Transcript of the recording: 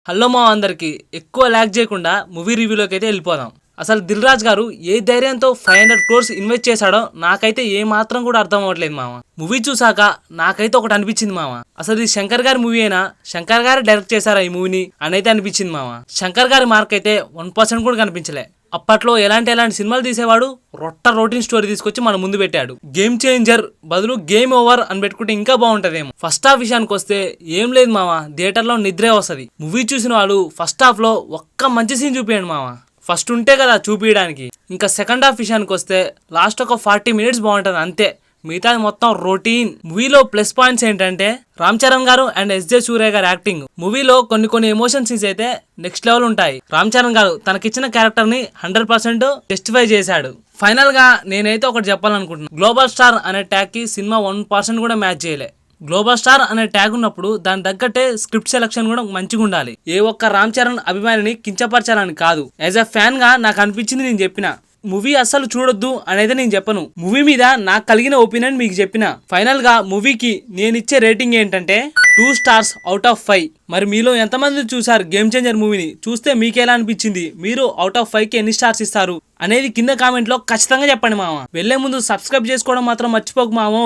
Hello మా అందరికి ఎక్కువ ల్యాక్ చేయకుండా మూవీ రివ్యూలోకి అయితే వెళ్ళిపోదాం. అసలు దిల్ రాజు గారు ఏ ధైర్యంతో 500 crores ఇన్వెస్ట్ చేశాడో నాకైతే ఏ మాత్రం కూడా అర్థం అవ్వట్లేదు మామ. మూవీ చూసాక నాకైతే ఒకటి అనిపించింది మామ, అసలు ఇది శంకర్ గారి మూవీ అయినా శంకర్ గారు డైరెక్ట్ చేశారా ఈ మూవీని అని అయితే అనిపించింది మామ. శంకర్ గారి మార్క్ అయితే 1% కూడా కనిపించలే. అప్పట్లో ఎలాంటి సినిమాలు తీసేవాడు, రొటీన్ స్టోరీ తీసుకొచ్చి మన ముందు పెట్టాడు. గేమ్ చేంజర్ బదులు గేమ్ ఓవర్ అని పెట్టుకుంటే ఇంకా బాగుంటదేమో. ఫస్ట్ హాఫ్ విషయానికి వస్తే ఏం లేదు మామ, థియేటర్ లో నిద్రే వస్తుంది. మూవీ చూసిన వాళ్ళు ఫస్ట్ హాఫ్ లో ఒక్క మంచి సీన్ చూపియండి మామ, ఫస్ట్ ఉంటే కదా చూపించడానికి. ఇంకా సెకండ్ హాఫ్ విషయానికి వస్తే లాస్ట్ ఒక 40 minutes బాగుంటది అంతే, మిగతాది మొత్తం రొటీన్. మూవీలో ప్లస్ పాయింట్స్ ఏంటంటే రామ్ చరణ్ గారు అండ్ ఎస్జే సూర్య గారు యాక్టింగ్. మూవీలో కొన్ని ఎమోషన్ సీన్స్ అయితే నెక్స్ట్ లెవెల్ ఉంటాయి. రామ్ చరణ్ గారు తనకిచ్చిన క్యారెక్టర్ ని 100% జస్టిఫై చేశాడు. ఫైనల్ గా నేనైతే ఒకటి చెప్పాలనుకుంటున్నాను, గ్లోబల్ స్టార్ అనే ట్యాగ్ కి సినిమా 1% కూడా మ్యాచ్ చేయలే. గ్లోబల్ స్టార్ అనే ట్యాగ్ ఉన్నప్పుడు దాని తగ్గట్టే స్క్రిప్ట్ సెలక్షన్ కూడా మంచిగా ఉండాలి. ఏ ఒక్క రామ్ చరణ్ అభిమానిని కించపరచాలని కాదు, యాజ్ అ ఫ్యాన్ గా నాకు అనిపించింది నేను చెప్పిన. మూవీ అస్సలు చూడొద్దు అనేది నేను చెప్పను, మూవీ మీద నాకు కలిగిన ఒపీనియన్ మీకు చెప్పిన. ఫైనల్ గా మూవీకి నేను ఇచ్చే రేటింగ్ ఏంటంటే 2 stars out of 5. మరి మీలో ఎంతమంది చూసారు గేమ్ చేంజర్ మూవీని? చూస్తే మీకు ఎలా అనిపించింది? మీరు అవుట్ ఆఫ్ 5కి ఎన్ని స్టార్స్ ఇస్తారు అనేది కింద కామెంట్ లో ఖచ్చితంగా చెప్పండి మామ. వెళ్లే ముందు సబ్స్క్రైబ్ చేసుకోవడం మాత్రం మర్చిపోకు మామో.